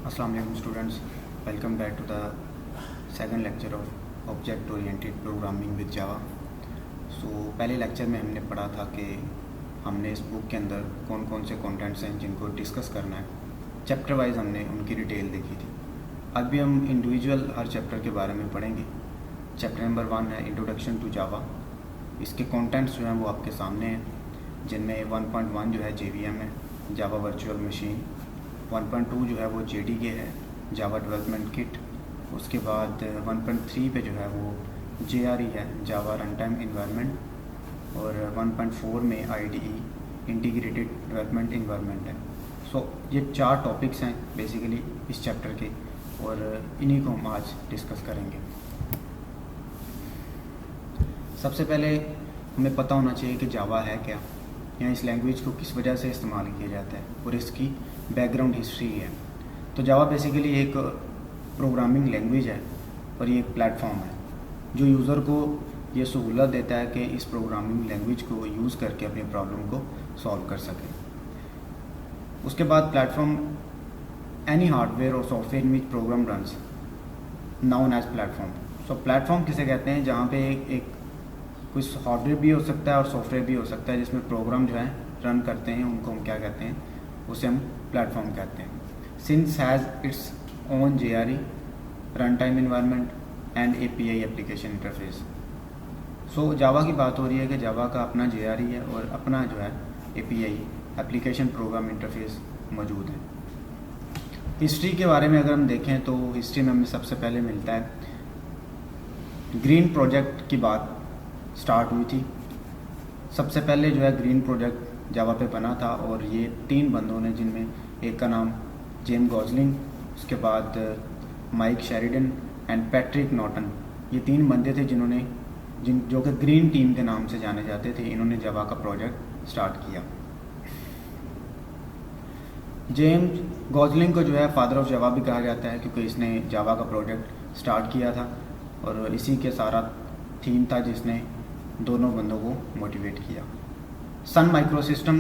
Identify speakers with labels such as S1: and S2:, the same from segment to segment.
S1: Assalamu alaikum students, welcome back to the second lecture of object oriented programming with Java. पहले lecture में हमने पढ़ा था कि हमने इस बुक के अंदर कौन कौन से कंटेंट्स हैं जिनको डिस्कस करना है। चैप्टर वाइज हमने उनकी डिटेल देखी थी। आज भी हम इंडिविजुअल हर चैप्टर के बारे में पढ़ेंगे। चैप्टर नंबर 1 है इंट्रोडक्शन टू जावा। इसके कंटेंट्स जो हैं वो आपके सामने हैं, जिनमें 1.1 जो है JVM है, जावा वर्चुअल मशीन। 1.2 जो है वो JDK है, जावा डेवलपमेंट किट। उसके बाद 1.3 पे जो है वो JRE है, जावा रन टाइम इन्वायरमेंट। और 1.4 में IDE इंटीग्रेटेड डेवलपमेंट इन्वायरमेंट है। ये 4 टॉपिक्स हैं बेसिकली इस चैप्टर के, और इन्हीं को हम आज डिस्कस करेंगे। सबसे पहले हमें पता होना चाहिए कि जावा है क्या, या इस लैंग्वेज को किस वजह से इस्तेमाल किया जाता है और इसकी बैकग्राउंड हिस्ट्री है। तो जावा बेसिकली एक प्रोग्रामिंग लैंग्वेज है और ये एक प्लेटफॉर्म है जो यूज़र को ये सहूलत देता है कि इस प्रोग्रामिंग लैंग्वेज को यूज़ करके अपनी प्रॉब्लम को सॉल्व कर सके। उसके बाद प्लेटफॉर्म एनी हार्डवेयर और software in which program runs known as platform. Platform किसे कहते हैं, जहाँ पे एक कुछ हार्डवेयर भी हो सकता है और सॉफ्टवेयर भी हो सकता है जिसमें प्रोग्राम जो है रन करते हैं, उनको हम क्या कहते हैं, उसे हम प्लेटफॉर्म कहते हैं। Since has its own JRE run time environment and API application interface. Java की बात हो रही है कि जावा का अपना JRE है और अपना जो है API एप्लीकेशन प्रोग्राम इंटरफेस मौजूद है। हिस्ट्री के बारे में अगर हम देखें तो हिस्ट्री में हमें सबसे पहले मिलता है ग्रीन प्रोजेक्ट की बात स्टार्ट हुई थी। सबसे पहले जो है ग्रीन प्रोजेक्ट जावा पे बना था और ये 3 बंदों ने, जिनमें एक का नाम जेम्स गॉसलिंग, उसके बाद Mike Sheridan and Patrick Naughton, ये 3 बंदे थे जो कि ग्रीन टीम के नाम से जाने जाते थे। इन्होंने जावा का प्रोजेक्ट स्टार्ट किया। जेम्स गॉसलिंग को जो है फादर ऑफ जावा भी कहा जाता है, क्योंकि इसने जावा का प्रोजेक्ट स्टार्ट किया था और इसी के सारा थीम था जिसने दोनों बंदों को मोटिवेट किया। सन माइक्रोसिस्टम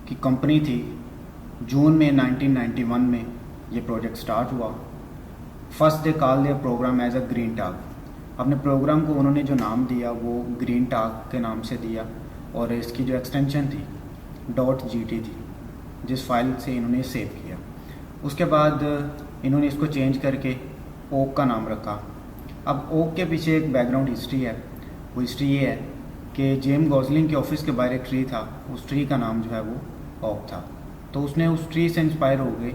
S1: की कंपनी थी। जून में 1991 में ये प्रोजेक्ट स्टार्ट हुआ। First they call their program as a green talk. अपने प्रोग्राम को उन्होंने जो नाम दिया वो ग्रीन टाग के नाम से दिया, और इसकी जो एक्सटेंशन थी .gt थी, जिस फाइल से इन्होंने सेव किया। उसके बाद इन्होंने इसको चेंज करके ओक का नाम रखा। अब ओक के पीछे एक बैकग्राउंड हिस्ट्री है। वो हिस्ट्री ये है कि जेम्स गॉसलिंग के ऑफिस के बाहर एक ट्री था, उस ट्री का नाम जो है वो ओक था। तो उसने उस ट्री से इंस्पायर हो गए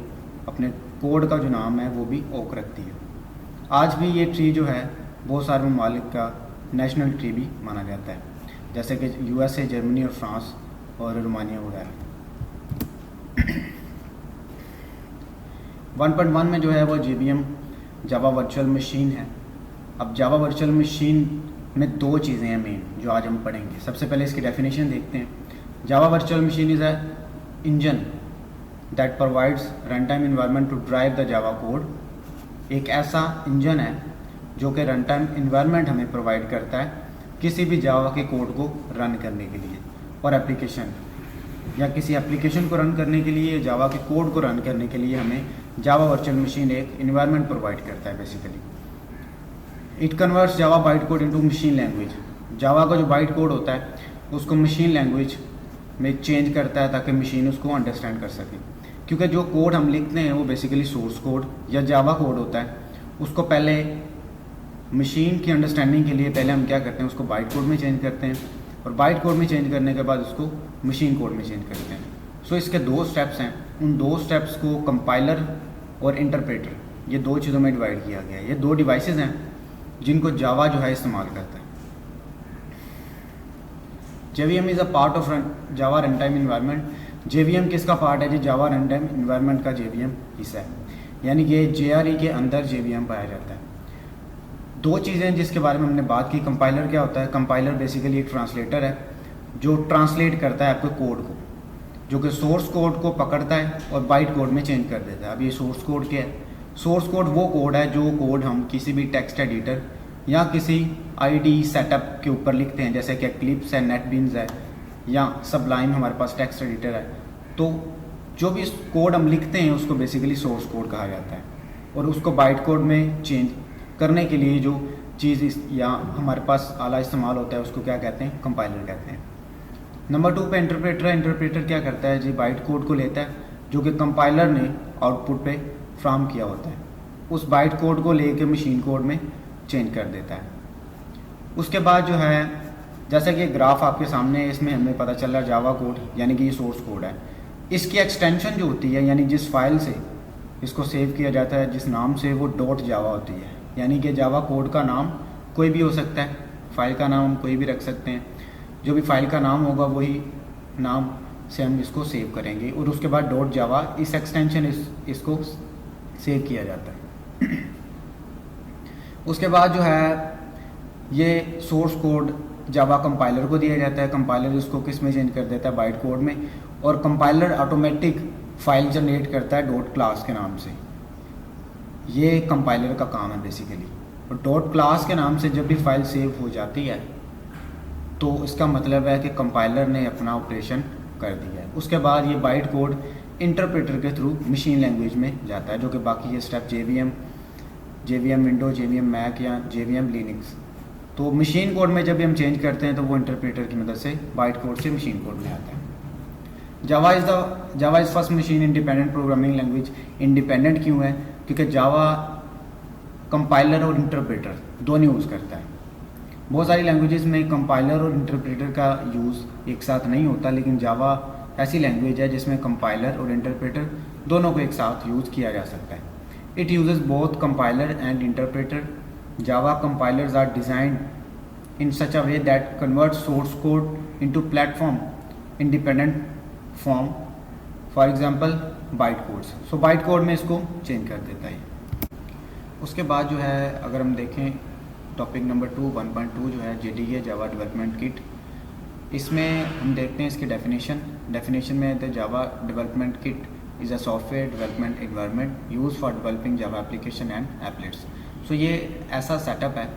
S1: अपने कोड का जो नाम है वो भी ओक रख दिया। आज भी ये ट्री जो है बहुत सारे ममालिक का नेशनल ट्री भी माना जाता है, जैसे कि USA, जर्मनी और फ्रांस और रोमानिया वगैरह। 1.1 में जो है वो JVM जावा वर्चुअल मशीन है। अब जावा वर्चुअल मशीन में 2 चीज़ें हैं मेन जो आज हम पढ़ेंगे। सबसे पहले इसकी डेफिनेशन देखते हैं। Java virtual machine is a engine that provides run time environment to drive the Java code. एक ऐसा इंजन है जो कि रन टाइम इन्वायरमेंट हमें प्रोवाइड करता है किसी भी जावा के कोड को रन करने के लिए, और एप्लीकेशन या किसी एप्लीकेशन को रन करने के लिए, जावा के कोड को रन करने के लिए हमें जावा वर्चुअल मशीन एक इन्वायरमेंट प्रोवाइड करता है basically. It converts Java byte code into machine language. Java का जो बाइट कोड होता है उसको मशीन लैंग्वेज में चेंज करता है ताकि मशीन उसको अंडरस्टैंड कर सके, क्योंकि जो कोड हम लिखते हैं वो बेसिकली सोर्स कोड या जावा कोड होता है। उसको पहले मशीन की अंडरस्टैंडिंग के लिए पहले हम क्या करते हैं, उसको बाइट कोड में चेंज करते हैं, और बाइट कोड में चेंज करने के बाद उसको मशीन कोड में चेंज करते हैं। इसके 2 स्टेप्स हैं। उन 2 स्टेप्स को कंपाइलर और इंटरप्रेटर, ये 2 चीज़ों में डिवाइड किया गया है। ये 2 डिवाइसेस हैं जिनको जावा जो है इस्तेमाल करता है। JVM is a part of Java run time environment. JVM किसका पार्ट है जी? जावा रन टाइम इन्वायरमेंट का JVM हिस्सा है, यानी कि JRE के अंदर JVM पाया जाता है। 2 चीज़ें जिसके बारे में हमने बात की। कंपाइलर क्या होता है? कंपाइलर बेसिकली एक ट्रांसलेटर है जो ट्रांसलेट करता है आपके कोड को, जो कि सोर्स कोड को पकड़ता है और बाइट कोड में चेंज कर देता है। अब ये सोर्स कोड क्या है? सोर्स कोड वो कोड है जो कोड हम किसी भी टेक्स्ट एडिटर या किसी IDE सेटअप के ऊपर लिखते हैं, जैसे कि एक्लिप्स है, नेटबीन्स है, या सबलाइम हमारे पास टेक्स्ट एडिटर है। तो जो भी कोड हम लिखते हैं उसको बेसिकली सोर्स कोड कहा जाता है, और उसको बाइट कोड में चेंज करने के लिए जो चीज़ या हमारे पास आला इस्तेमाल होता है उसको क्या कहते हैं, कंपाइलर कहते हैं। नंबर 2 पे इंटरप्रेटर है। इंटरप्रेटर क्या करता है जी, बाइट कोड को लेता है जो कि कंपाइलर ने आउटपुट पे फ्राहम किया होता है, उस बाइट कोड को लेके मशीन कोड में चेंज कर देता है। उसके बाद जो है, जैसा कि ग्राफ आपके सामने है, इसमें हमें पता चल रहा है जावा कोड यानी कि ये सोर्स कोड है। इसकी एक्सटेंशन जो होती है यानी जिस फाइल से इसको सेव किया जाता है, जिस नाम से, वो डॉट जावा होती है। यानी कि जावा कोड का नाम कोई भी हो सकता है, फाइल का नाम हम कोई भी रख सकते हैं, जो भी फाइल का नाम होगा वही नाम से हम इसको सेव करेंगे, और उसके बाद डॉट जावा इस एक्सटेंशन इसको सेव किया जाता है। उसके बाद जो है ये सोर्स कोड जावा कंपाइलर को दिया जाता है, कंपाइलर इसको किस में चेंज कर देता है, बाइट कोड में, और कंपाइलर ऑटोमेटिक फाइल जनरेट करता है डॉट क्लास के नाम से। ये कंपाइलर का काम है बेसिकली। और डॉट क्लास के नाम से जब भी फाइल सेव हो जाती है तो इसका मतलब है कि कंपाइलर ने अपना ऑपरेशन कर दिया है। उसके बाद ये बाइट कोड इंटरप्रेटर के थ्रू मशीन लैंग्वेज में जाता है, जो कि बाकी ये step JVM window, JVM Mac या JVM लिनक्स। तो मशीन कोड में जब भी हम चेंज करते हैं तो वो इंटरप्रेटर की मदद से बाइट कोड से मशीन कोड में आता है। जावा is first machine independent programming language. Independent क्यों है? क्योंकि जावा कंपाइलर और इंटरप्रेटर दोनों यूज़ करता है। बहुत सारी लैंग्वेजेस में कंपाइलर और इंटरप्रेटर का यूज़ एक साथ नहीं होता, लेकिन जावा ऐसी लैंग्वेज है जिसमें कंपाइलर और इंटरप्रेटर दोनों को एक साथ यूज़ किया जा सकता है। It uses both compiler and interpreter. Java compilers are designed in such a way that converts source code into platform independent form, for example bytecodes। So bytecode में इसको चेंज कर देता है। उसके बाद जो है अगर हम देखें टॉपिक नंबर 1.2 जो है JDK जावा डेवलपमेंट किट, इसमें हम देखते हैं इसकी डेफिनेशन में the Java development kit is a software development environment use for developing Java application and applets. So ये ऐसा सेटअप है,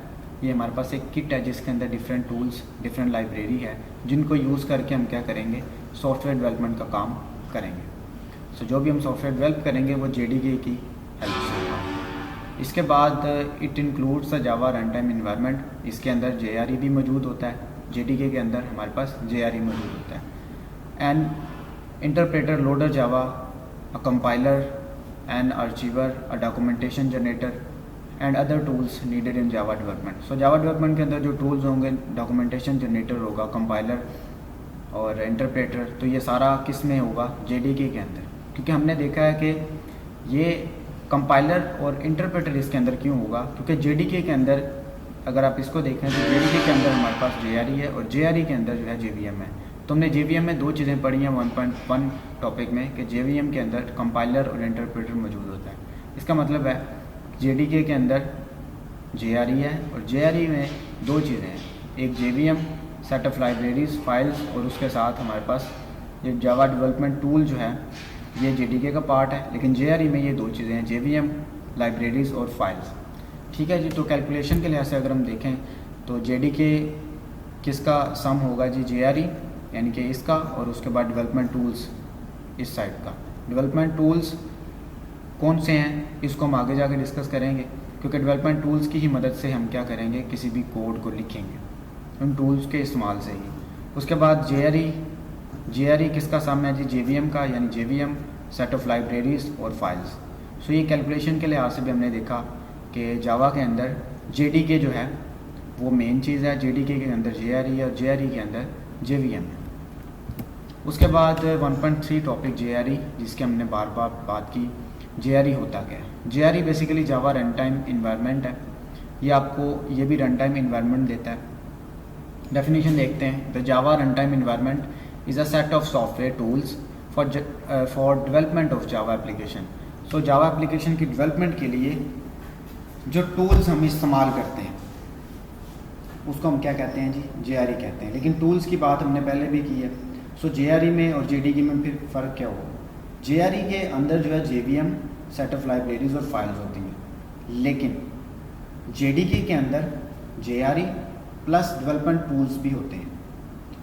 S1: ये हमारे पास एक किट है जिसके अंदर डिफरेंट टूल्स, डिफरेंट लाइब्रेरी है, जिनको यूज़ करके हम क्या करेंगे, सॉफ्टवेयर डेवलपमेंट का काम करेंगे। सो जो भी हम सॉफ्टवेयर डेवलप करेंगे वो JDK की हेल्प से होगा। इसके बाद it includes the Java run time environment. इसके अंदर JRE भी मौजूद होता है, JDK के अंदर हमारे पास JRE मौजूद होता है। And interpreter loader Java, a compiler, an archiver, a documentation generator and other tools needed in Java development. So Java development के अंदर जो टूल्स होंगे, डॉक्यूमेंटेशन जनरेटर होगा, कंपाइलर और इंटरप्रेटर, तो ये सारा किस में होगा, JDK के अंदर। क्योंकि हमने देखा है कि ये कंपाइलर और इंटरप्रेटर इसके अंदर क्यों होगा, क्योंकि JDK के अंदर अगर आप इसको देखें तो JDK के अंदर हमारे पास JRE है और JRE के अंदर जो है JVM है। तो हमने JVM में 2 चीज़ें पढ़ी हैं 1.1 टॉपिक में कि JVM के अंदर कंपाइलर और इंटरप्रेटर मौजूद होता है। इसका मतलब है JDK के अंदर JRE है और JRE में 2 चीज़ें हैं, एक JVM set of libraries files, और उसके साथ हमारे पास ये जावा डेवलपमेंट टूल जो है ये JDK का पार्ट है, लेकिन JRE में ये 2 चीज़ें हैं, JVM लाइब्रेरीज और फाइल्स। ठीक है जी। तो कैलकुलेशन के लिहाज से अगर हम देखें तो JDK किसका सम होगा जी, JRE यानी कि इसका, और उसके बाद डेवलपमेंट टूल्स इस साइड का। डेवलपमेंट टूल्स कौन से हैं इसको हम आगे जाकर डिस्कस करेंगे, क्योंकि डेवलपमेंट टूल्स की ही मदद से हम क्या करेंगे, किसी भी कोड को लिखेंगे उन टूल्स के इस्तेमाल से ही। उसके बाद JRE किसका सम है जी, JVM का, यानी JVM सेट ऑफ लाइब्रेरीज और फाइल्स। सो ये कैलकुलेशन के लिहाज से भी हमने देखा कि जावा के अंदर JDK जो है वो मेन चीज़ है, JDK के अंदर JRE है और JRE के अंदर JVM है। उसके बाद 1.3 टॉपिक JRE, जिसके हमने बार बार बात की। JRE होता क्या है? JRE basically Java run time environment है। ये आपको ये भी रन टाइम इन्वायरमेंट देता है। डेफिनेशन देखते हैं। The Java run time environment is a set of software tools for development of Java application. So Java application की डेवलपमेंट के लिए जो टूल्स हम इस्तेमाल करते हैं उसको हम क्या कहते हैं जी, JRE कहते हैं। लेकिन टूल्स की बात हमने पहले भी की है। सो JRE में और JDK में फिर फ़र्क क्या होगा? JRE के अंदर जो है JVM सेट ऑफ लाइब्रेरीज और फाइल्स होती हैं, लेकिन JDK के अंदर JRE प्लस डेवलपमेंट टूल्स भी होते हैं।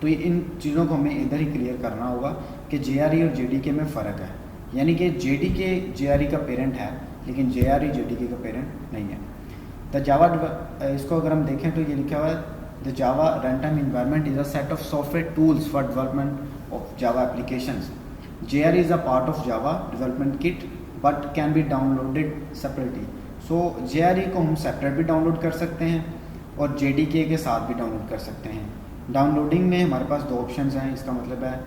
S1: तो ये इन चीज़ों को हमें इधर ही क्लियर करना होगा कि JRE और JDK में फ़र्क है, यानी कि JDK JRE का पेरेंट है लेकिन JRE JDK का पेरेंट नहीं है। द जावा, इसको अगर हम देखें तो ये लिखा हुआ है the Java run time environment is a set of software tools for development of Java applications. JRE is a part of Java development kit but can be downloaded separately. So JRE को हम separate भी download कर सकते हैं और JDK के साथ भी डाउनलोड कर सकते हैं। डाउनलोडिंग में हमारे पास दो ऑप्शंस हैं। इसका मतलब है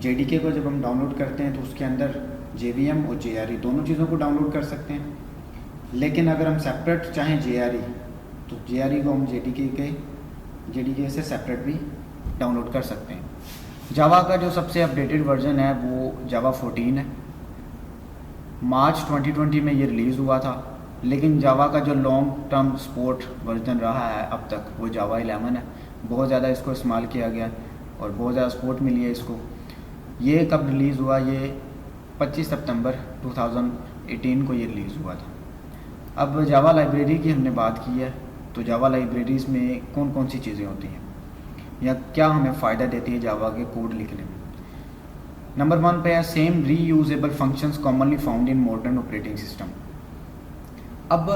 S1: JDK को जब हम डाउनलोड करते हैं तो उसके अंदर JVM और JRE दोनों चीज़ों को डाउनलोड कर सकते हैं, लेकिन अगर हम सेपरेट चाहें JRE तो JRE को हम JDK से सेपरेट भी डाउनलोड कर सकते हैं। जावा का जो सबसे अपडेटेड वर्जन है वो जावा 14 है। मार्च 2020 में ये रिलीज़ हुआ था, लेकिन जावा का जो लॉन्ग टर्म सपोर्ट वर्जन रहा है अब तक वो जावा 11 है। बहुत ज़्यादा इसको इस्तेमाल किया गया और बहुत ज़्यादा सपोर्ट मिली है इसको। ये कब रिलीज़ हुआ? ये 25 सितंबर 2018 को ये रिलीज़ हुआ था। अब जावा लाइब्रेरी की हमने बात की है, तो जावा लाइब्रेरीज़ में कौन कौन सी चीज़ें होती हैं या क्या हमें फ़ायदा देती है जावा के कोड लिखने में। नंबर 1 पे है same reusable functions commonly found in modern operating system. अब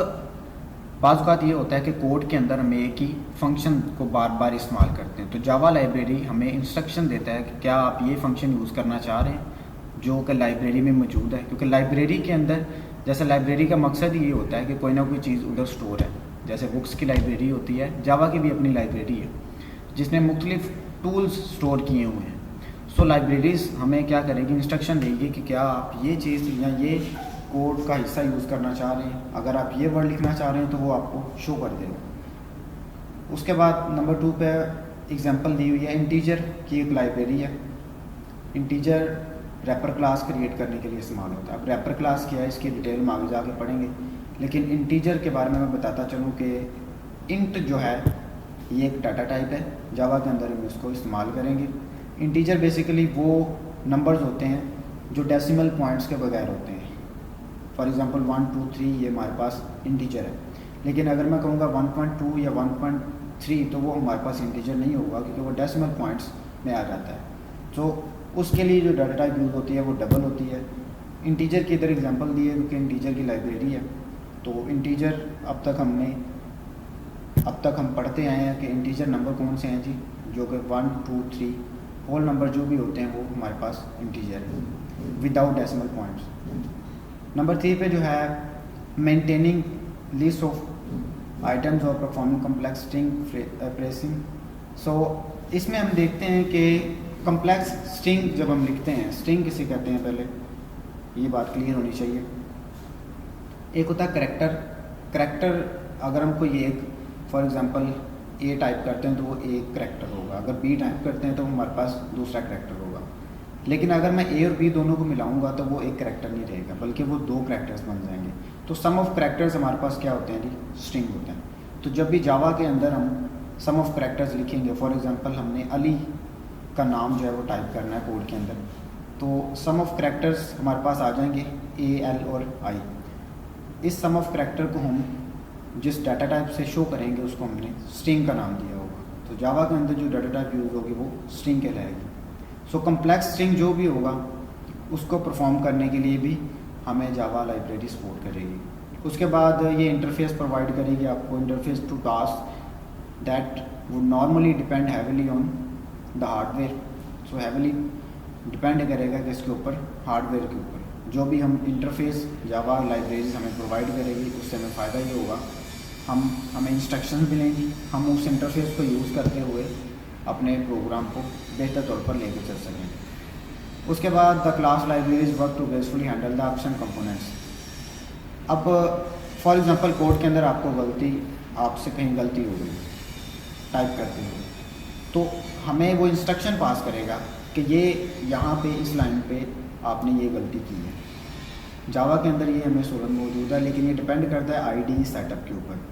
S1: बाज़ औक़ात ये होता है कि कोड के अंदर हम एक ही फंक्शन को बार बार इस्तेमाल करते हैं, तो जावा लाइब्रेरी हमें इंस्ट्रक्शन देता है कि क्या आप ये फंक्शन यूज़ करना चाह रहे हैं जो कि लाइब्रेरी में मौजूद है। क्योंकि लाइब्रेरी के अंदर, जैसे लाइब्रेरी का मकसद ये होता है कि कोई ना कोई चीज़ उधर स्टोर है। जैसे बुक्स की लाइब्रेरी होती है, जावा की भी अपनी लाइब्रेरी है जिसने मुख्तलिफ टूल्स स्टोर किए हुए हैं। सो लाइब्रेरीज़ हमें क्या करेगी, इंस्ट्रक्शन देगी कि क्या आप ये चीज़ या ये कोड का हिस्सा यूज़ करना चाह रहे हैं। अगर आप ये वर्ड लिखना चाह रहे हैं तो वो आपको शो कर देगा। उसके बाद नंबर 2 पे एग्जांपल दी हुई है इंटीजर की एक लाइब्रेरी है। इंटीजर रैपर क्लास क्रिएट करने के लिए इस्तेमाल होता है। अब रैपर क्लास क्या है इसकी डिटेल में आगे जाके पढ़ेंगे, लेकिन इंटीजर के बारे में मैं बताता चलूँ कि इंट जो है ये एक डाटा टाइप है। जावा के अंदर हम इसको इस्तेमाल करेंगे। इंटीजर बेसिकली वो नंबर्स होते हैं जो डेसिमल पॉइंट्स के बगैर होते हैं। फॉर एग्जांपल 1 2 3 ये हमारे पास इंटीजर है, लेकिन अगर मैं कहूँगा 1.2 या 1.3 तो वो हमारे पास इंटीजर नहीं होगा क्योंकि वो डेसिमल पॉइंट्स में आ जाता है। तो उसके लिए जो डाटा टाइप यूज़ होती है वो डबल होती है। इंटीजर की इधर एग्जांपल दी है क्योंकि इंटीजर की लाइब्रेरी है। तो इंटीजर अब तक हम पढ़ते आए हैं कि इंटीजर नंबर कौन से हैं जी, जो कि 1 2 3 होल नंबर जो भी होते हैं वो हमारे पास इंटीजर है विदाउट डेसिमल पॉइंट्स। नंबर 3 पे जो है मेंटेनिंग लिस्ट ऑफ आइटम्स और परफॉर्मिंग कम्प्लेक्स स्ट्रिंग प्रेसिंग। सो इसमें हम देखते हैं कि कम्प्लेक्स स्ट्रिंग जब हम लिखते हैं, स्ट्रिंग किसे कहते हैं पहले ये बात क्लियर होनी चाहिए। एक होता है करैक्टर अगर हम कोई एक फॉर एग्जांपल ए टाइप करते हैं तो वो एक करैक्टर होगा, अगर बी टाइप करते हैं तो हमारे पास दूसरा करैक्टर होगा। लेकिन अगर मैं ए और बी दोनों को मिलाऊंगा तो वो एक करैक्टर नहीं रहेगा बल्कि वो 2 करैक्टर्स बन जाएंगे। तो सम ऑफ करैक्टर्स हमारे पास क्या होते हैं जी, स्ट्रिंग होते हैं। तो जब भी जावा के अंदर हम सम ऑफ करैक्टर्स लिखेंगे, फॉर एग्जांपल हमने अली का नाम जो है वो टाइप करना है कोड के अंदर, तो सम ऑफ करैक्टर्स हमारे पास आ जाएंगे A L और I। इस सम ऑफ करैक्टर को हम जिस डाटा टाइप से शो करेंगे उसको हमने स्ट्रिंग का नाम दिया होगा। तो जावा के अंदर जो डाटा टाइप यूज़ होगी वो स्ट्रिंग कहलाएगी। सो कम्प्लेक्स स्ट्रिंग जो भी होगा उसको परफॉर्म करने के लिए भी हमें जावा लाइब्रेरी सपोर्ट करेगी। उसके बाद ये इंटरफेस प्रोवाइड करेगी आपको, interface to task that would normally depend heavily on the hardware. So heavily depend करेगा कि इसके ऊपर हार्डवेयर के ऊपर जो भी हम इंटरफेस जावा लाइब्रेरीज हमें प्रोवाइड करेगी उससे हमें फ़ायदा ये होगा, हमें इंस्ट्रक्शंस मिलेंगी, हम उस इंटरफेस को यूज़ करते हुए अपने प्रोग्राम को बेहतर तौर पर लेकर चल सकेंगे। उसके बाद the class libraries work to gracefully handle the option components. अब फॉर एग्जांपल कोड के अंदर आपसे कहीं गलती हो गई टाइप करते हुए, तो हमें वो इंस्ट्रक्शन पास करेगा कि ये यहाँ पे इस लाइन पे आपने ये गलती की है। जावा के अंदर ये हमें सूरत मौजूद है, लेकिन ये डिपेंड करता है आईडी सेटअप के ऊपर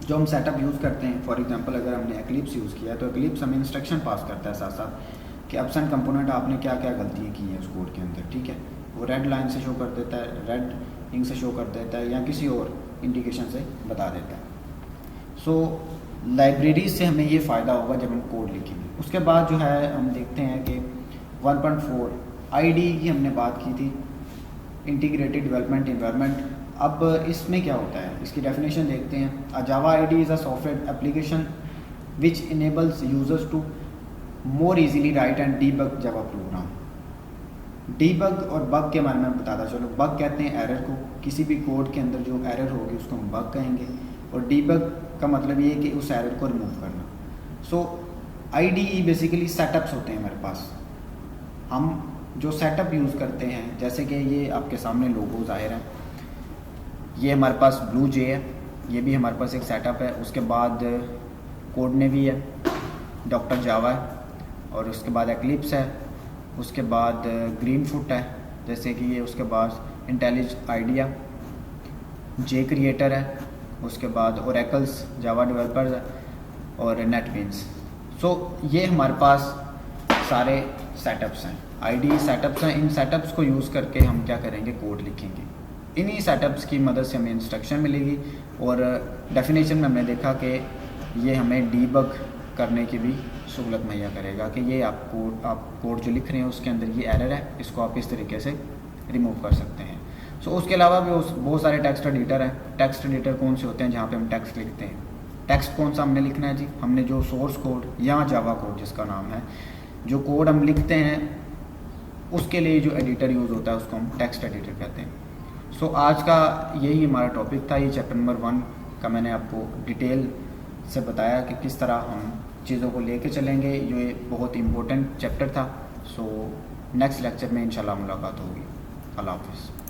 S1: जो हम सेटअप यूज़ करते हैं। फॉर एग्जांपल अगर हमने एक्लिप्स यूज़ किया तो एक्लिप्स हमें इंस्ट्रक्शन पास करता है साथ साथ कि ऑप्शन कंपोनेंट आपने क्या क्या गलतियाँ की हैं उस कोड के अंदर, ठीक है। वो रेड लाइन से शो कर देता है, रेड इंक से शो कर देता है या किसी और इंडिकेशन से बता देता है। सो लाइब्रेरी से हमें ये फ़ायदा होगा जब हम कोड लिखेंगे। उसके बाद जो है हम देखते हैं कि 1.4 आईडी की हमने बात की थी, इंटीग्रेटेड डेवलपमेंट एनवायरनमेंट। अब इसमें क्या होता है, इसकी डेफिनेशन देखते हैं। Java IDE is a software application which enables users to more easily write and debug Java program. Debug और बग के बारे में बताता चलो। बग कहते हैं एरर को, किसी भी कोड के अंदर जो एरर होगी उसको हम बग कहेंगे, और डीबग का मतलब ये है कि उस एरर को रिमूव करना। सो आईडीई बेसिकली सेटअप्स होते हैं हमारे पास। हम जो सेटअप यूज़ करते हैं, जैसे कि ये आपके सामने लोगो ज़ाहिर है, ये हमारे पास ब्लू जे है, ये भी हमारे पास एक सेटअप है। उसके बाद कोड नेवी है, डॉक्टर जावा है, और उसके बाद एक्लिप्स है, उसके बाद ग्रीन फुट है जैसे कि ये, उसके बाद इंटेलिज आइडिया, जे क्रिएटर है, उसके बाद ओरेकल्स जावा डेवलपर्स है, और नेटबीन्स। सो ये हमारे पास सारे सेटअप्स हैं, आईडी सेटअप्स हैं। इन सेटअप्स को यूज़ करके हम क्या करेंगे, कोड लिखेंगे। इन्हीं सेटअप्स की मदद से हमें इंस्ट्रक्शन मिलेगी, और डेफिनेशन में हमने देखा कि ये हमें डीबग करने की भी सहूलत मुहैया करेगा कि ये आप कोड जो लिख रहे हैं उसके अंदर ये एरर है, इसको आप इस तरीके से रिमूव कर सकते हैं। सो उसके अलावा भी बहुत सारे टेक्स्ट एडिटर हैं। टेक्स्ट एडिटर कौन से होते हैं, जहाँ पे हम टेक्स्ट लिखते हैं। टेक्स्ट कौन सा हमने लिखना है जी, हमने जो सोर्स कोड या जावा कोड जिसका नाम है, जो कोड हम लिखते हैं उसके लिए जो एडिटर यूज़ होता है उसको हम टेक्स्ट एडिटर कहते हैं। सो आज का यही हमारा टॉपिक था। ये चैप्टर नंबर 1 का मैंने आपको डिटेल से बताया कि किस तरह हम चीज़ों को लेके चलेंगे। ये बहुत इम्पोर्टेंट चैप्टर था। सो नेक्स्ट लेक्चर में इंशाल्लाह मुलाकात होगी। अल्लाह हाफ़िज़।